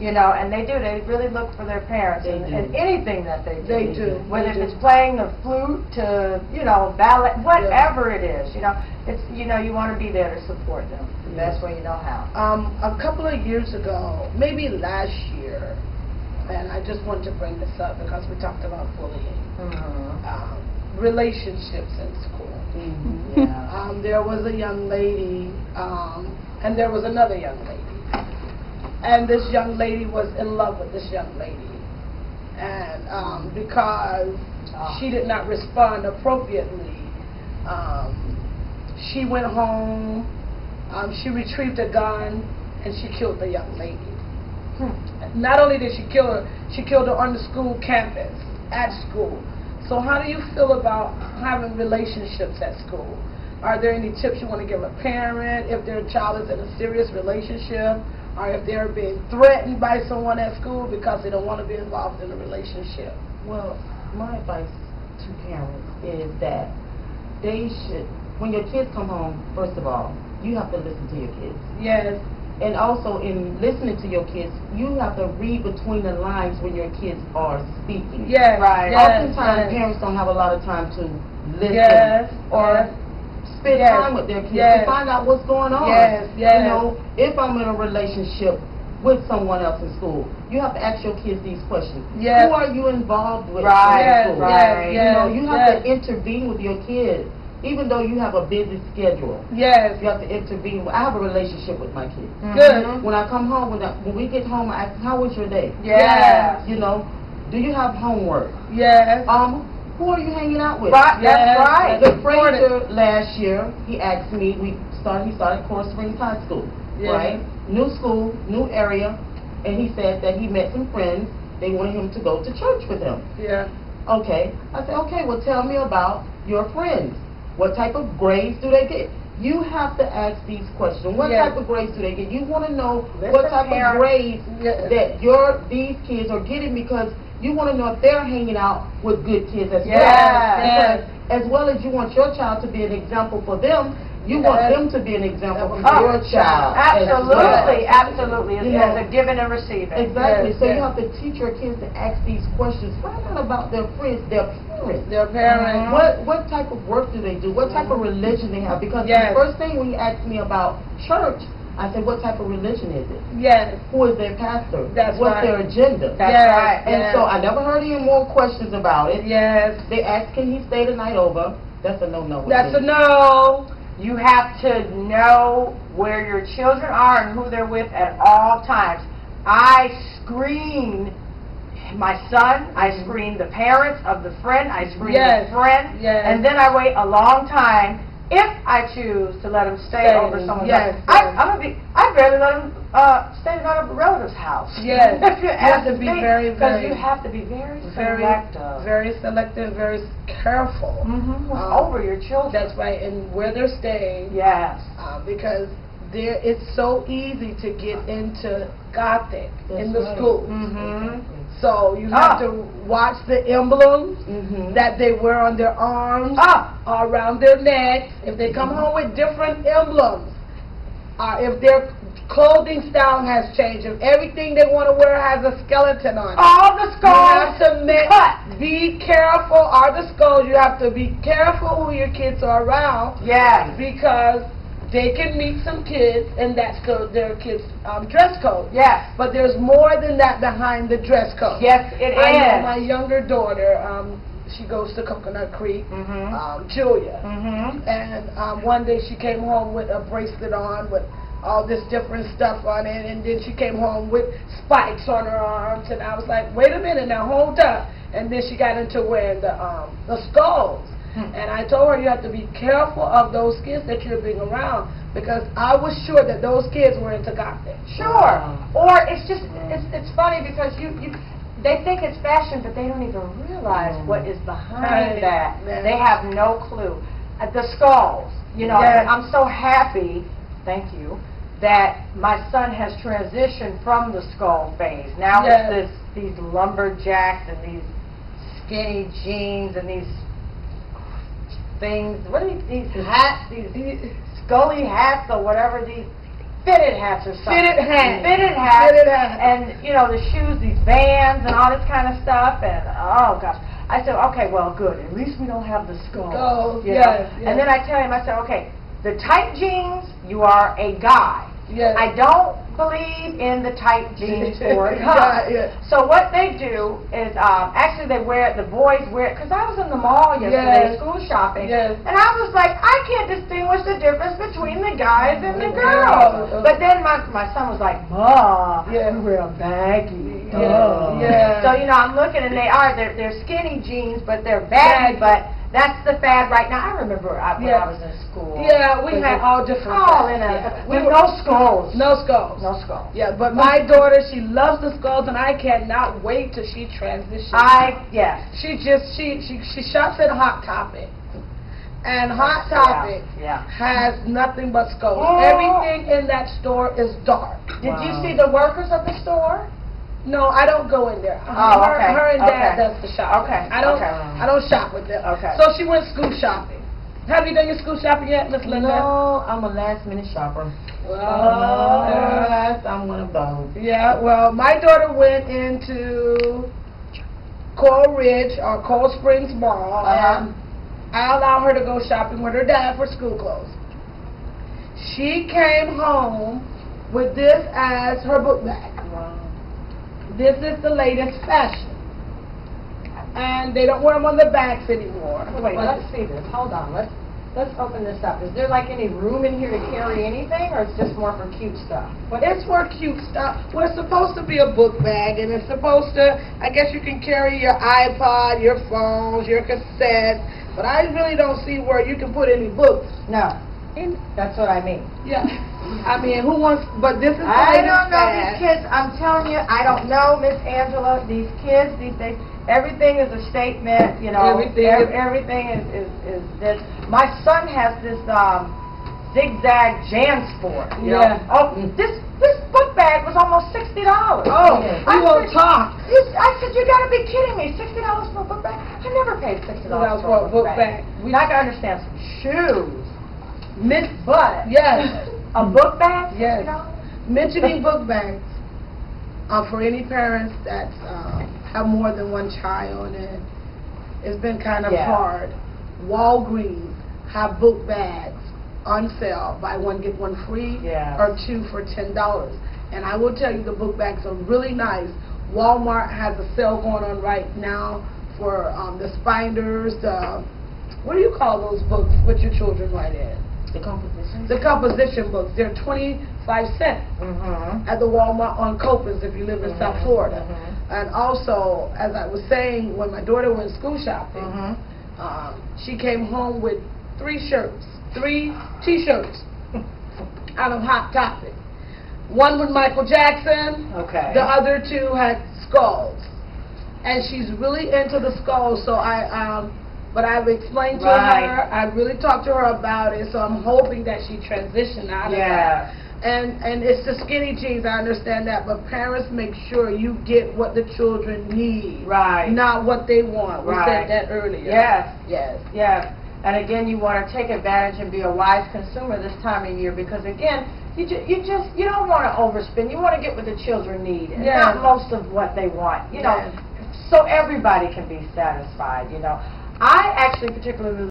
You know, and they do. They really look for their parents in anything that they do. They do. Whether it's playing the flute to, you know, ballet, whatever it is. You know, it's, you know, you want to be there to support them the best way you know how. A couple of years ago, maybe last year, and I just wanted to bring this up because we talked about bullying, relationships in school. There was a young lady, and there was another young lady. And this young lady was in love with this young lady. And because she did not respond appropriately, she went home, she retrieved a gun, and she killed the young lady. Not only did she kill her, she killed her on the school campus, at school. So how do you feel about having relationships at school? Are there any tips you want to give a parent if their child is in a serious relationship, or if they're being threatened by someone at school because they don't want to be involved in a relationship? Well, my advice to parents is that they should, when your kids come home, first of all, you have to listen to your kids. Yes. And also in listening to your kids, you have to read between the lines when your kids are speaking. Yes. Right. Oftentimes parents don't have a lot of time to listen or spend time with their kids to find out what's going on. You know, if I'm in a relationship with someone else in school, you have to ask your kids these questions. Who are you involved with in school? You know, you have to intervene with your kids. Even though you have a busy schedule, you have to intervene. I have a relationship with my kids. Good. When I come home, when we get home, I ask, how was your day? You know, do you have homework? Who are you hanging out with? That's right. The Fraser last year, he asked me, he started Coral Springs High School, right? New school, new area, and he said that he met some friends. They wanted him to go to church with them. Okay. I said, okay, well, tell me about your friends. What type of grades do they get? You have to ask these questions. What type of grades do they get? You want to know what type of grades that these kids are getting, because you want to know if they're hanging out with good kids as well. As well as you want your child to be an example for them, you want them to be an example for your child. Absolutely, absolutely. It's a giving and receiving. Exactly. So you have to teach your kids to ask these questions. Find out about their friends, their parents. What type of work do they do? What type of religion they have? Because the first thing when you asked me about church, I said, what type of religion is it? Who is their pastor? What's their agenda? And so I never heard any more questions about it. They asked, can he stay the night over? That's a no-no. That's a no. You have to know where your children are and who they're with at all times. I screen my son, I screen the parents of the friend, I screen the friend, and then I wait a long time if I choose to let him stay over someone's house. I barely let him stay at a relative's house. You have to be very selective. Very selective, very careful. Over your children. That's right, and where they're staying. Because it's so easy to get into Gothic in the school. So you have to watch the emblems that they wear on their arms, around their necks. If they come home with different emblems, if their clothing style has changed, if everything they want to wear has a skeleton on it, all the skulls, you have to be careful. All the skulls, you have to be careful who your kids are around. Because they can meet some kids, and that's their kids' dress code. But there's more than that behind the dress code. It is. I know my younger daughter, she goes to Coconut Creek, Julia. And one day she came home with a bracelet on with all this different stuff on it, and then she came home with spikes on her arms, and I was like, wait a minute now, hold up. And then she got into wearing the skulls. And I told her, you have to be careful of those kids that you're being around, because I was sure that those kids were into Gothic. Or it's just, it's funny because they think it's fashion, but they don't even realize what is behind that. They have no clue. The skulls, you know, I'm so happy, thank you, that my son has transitioned from the skull phase. Now it's these lumberjacks and these skinny jeans and these things, what are these hats, these scully hats or whatever, these fitted hats or something. Fitted hats. Fitted hats. Fitted hats. And, you know, the shoes, these Vans and all this kind of stuff. And, oh, gosh. I said, okay, well, good. At least we don't have the skulls. You know? Yes. And then I tell him, I said, okay, the tight jeans, you are a guy. Yes. I don't believe in the tight jeans for a guy. So what they do is, actually they wear it, the boys wear it, because I was in the mall yesterday, school shopping, and I was like, I can't distinguish the difference between the guys and the girls. But then my son was like, Ma, you wear a baggy. So, you know, I'm looking and they're skinny jeans, but they're baggy, but that's the fad right now. I remember when I was in school. Yeah, we had all different with no skulls. No skulls. No skulls. Yeah, but my daughter, she loves the skulls, and I cannot wait till she transitions. She shops at Hot Topic. And Hot Topic has nothing but skulls. Everything in that store is dark. Did you see the workers at the store? No, I don't go in there. Her and Dad does the shopping. I don't shop with them. So she went school shopping. Have you done your school shopping yet, Miss Linda? No, I'm a last-minute shopper. Well, I'm one of those. Yeah, well, my daughter went into Coral Ridge or Coral Springs Mall, and I allowed her to go shopping with her dad for school clothes. She came home with this as her book bag. This is the latest fashion. And they don't wear them on their backs anymore. Wait, let's see this. Hold on. Let's open this up. Is there like any room in here to carry anything, or it's just more for cute stuff? It's for cute stuff. Well, it's supposed to be a book bag, and it's supposed to, I guess you can carry your iPod, your phones, your cassettes, but I really don't see where you can put any books. No. That's what I mean. Yeah. I mean, who wants, but this is I don't know these kids. I'm telling you, I don't know, Miss Angela. These kids, these days, everything is a statement, you know. Everything is this. My son has this zigzag JanSport. You know? Oh, this book bag was almost $60. Oh, we won't talk. I said, you got to be kidding me! $60 for a book bag? I never paid $60 for a book bag. Not gonna understand some shoes. Miss Butt. Yes. A book bag? Yes. You know? Mentioning book bags, for any parents that have more than one child, and it's been kind of hard, Walgreens have book bags on sale. Buy one, get one free, or two for $10. And I will tell you, the book bags are really nice. Walmart has a sale going on right now for the Spiders, what do you call those books with your children write in? The composition? The composition books. They're 25 cents at the Walmart on Copans if you live in South Florida. And also, as I was saying, when my daughter went school shopping, she came home with 3 T-shirts out of Hot Topic. One with Michael Jackson. The other 2 had skulls. And she's really into the skulls, so but I've explained to her, I really talked to her about it, so I'm hoping that she transitioned out of that. And it's the skinny jeans, I understand that, but parents, make sure you get what the children need, not what they want. We said that earlier. Yes. And again, you want to take advantage and be a wise consumer this time of year, because again, you don't want to overspend. You want to get what the children need, and not most of what they want. You know, so everybody can be satisfied. You know. I actually particularly